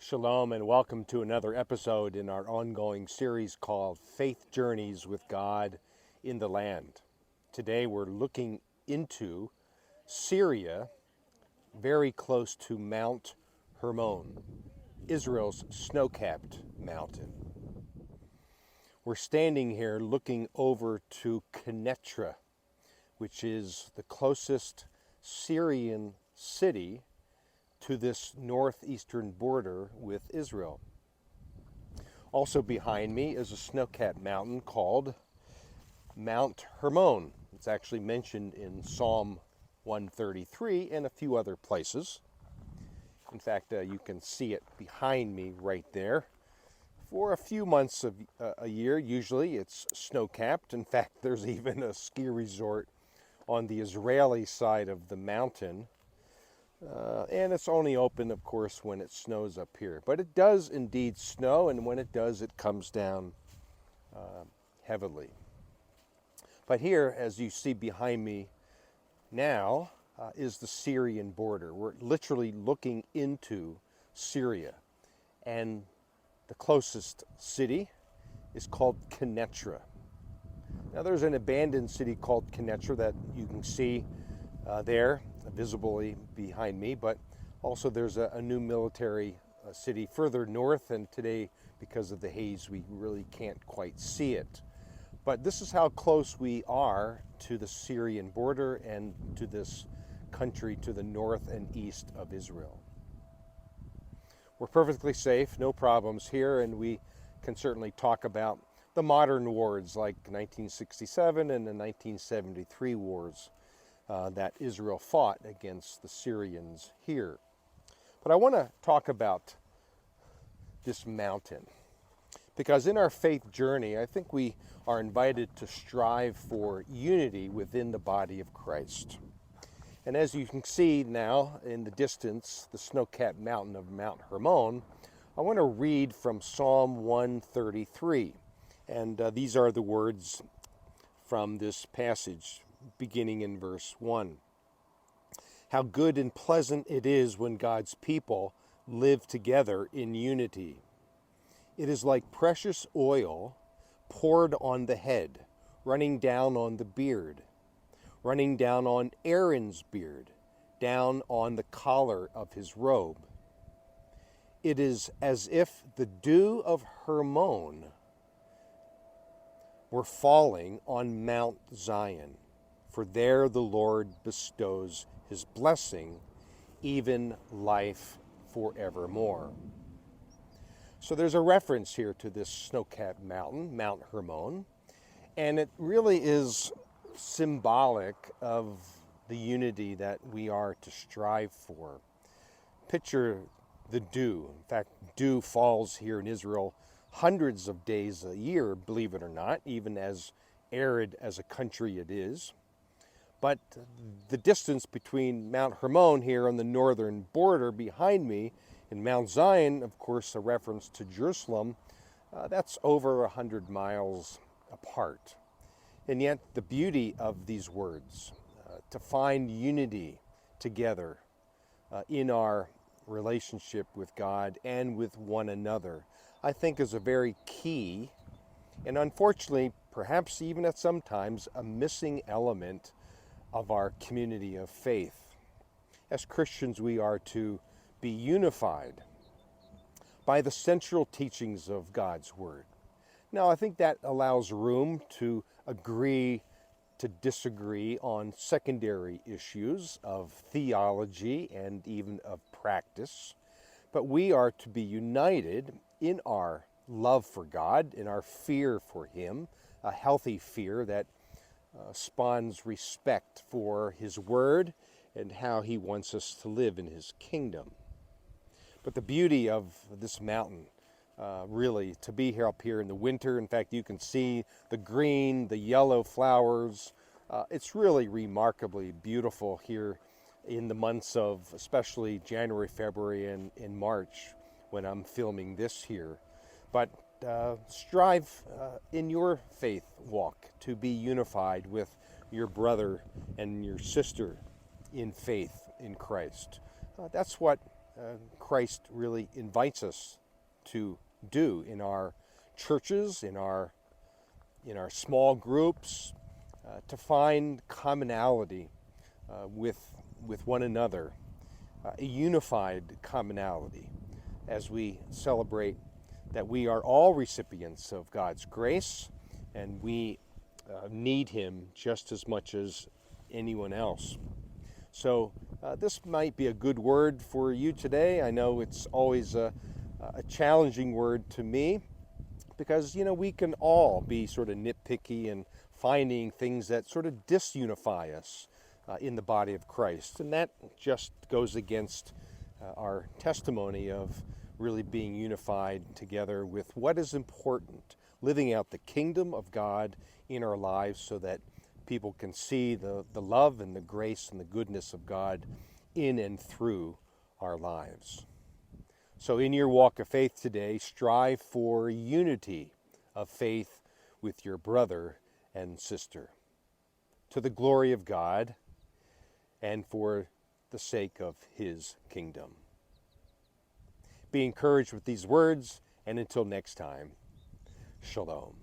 Shalom and welcome to another episode in our ongoing series called Faith Journeys with God in the Land. Today we're looking into Syria, very close to Mount Hermon, Israel's snow-capped mountain. We're standing here looking over to Kenetra, which is the closest Syrian city to this northeastern border with Israel. Also behind me is a snow-capped mountain called Mount Hermon. It's actually mentioned in Psalm 133 and a few other places. In fact, you can see it behind me right there. For a few months of a year, usually it's snow-capped. In fact, there's even a ski resort on the Israeli side of the mountain. And it's only open, of course, when it snows up here. But it does indeed snow, and when it does, it comes down heavily. But here, as you see behind me now, is the Syrian border. We're literally looking into Syria. And the closest city is called Kenetra. Now, there's an abandoned city called Kenetra that you can see there, visibly behind me, but also there's a new military city further north, and today, because of the haze, we really can't quite see it. But this is how close we are to the Syrian border and to this country to the north and east of Israel. We're perfectly safe, no problems here, and we can certainly talk about the modern wars like 1967 and the 1973 wars that Israel fought against the Syrians here. But I want to talk about this mountain, because in our faith journey, I think we are invited to strive for unity within the body of Christ. And as you can see now in the distance, the snow-capped mountain of Mount Hermon, I want to read from Psalm 133. And these are the words from this passage, beginning in verse 1. How good and pleasant it is when God's people live together in unity. It is like precious oil poured on the head, running down on the beard, running down on Aaron's beard, down on the collar of his robe. It is as if the dew of Hermon were falling on Mount Zion. For there the Lord bestows his blessing, even life forevermore. So there's a reference here to this snow-capped mountain, Mount Hermon, and it really is symbolic of the unity that we are to strive for. Picture the dew. In fact, dew falls here in Israel hundreds of days a year, believe it or not, even as arid as a country it is. But the distance between Mount Hermon here on the northern border behind me and Mount Zion, of course, a reference to Jerusalem, that's over 100 miles apart. And yet the beauty of these words, to find unity together in our relationship with God and with one another, I think is a very key, and unfortunately, perhaps even at some times, a missing element of our community of faith. As Christians, we are to be unified by the central teachings of God's Word. Now, I think that allows room to agree to disagree on secondary issues of theology and even of practice, but we are to be united in our love for God, in our fear for Him, a healthy fear that spawns respect for His Word and how He wants us to live in His kingdom. But the beauty of this mountain, really, to be here up here in the winter, in fact, you can see the green, the yellow flowers. It's really remarkably beautiful here in the months of especially January, February, and March when I'm filming this here. But strive in your faith walk to be unified with your brother and your sister in faith in Christ. That's what Christ really invites us to do in our churches, in our small groups, to find commonality with one another, a unified commonality as we celebrate that we are all recipients of God's grace and we need Him just as much as anyone else. So this might be a good word for you today. I know it's always a challenging word to me because, we can all be sort of nitpicky and finding things that sort of disunify us in the body of Christ. And that just goes against our testimony of really being unified together with what is important, living out the kingdom of God in our lives so that people can see the love and the grace and the goodness of God in and through our lives. So in your walk of faith today, strive for unity of faith with your brother and sister, to the glory of God and for the sake of His kingdom. Be encouraged with these words, and until next time, shalom.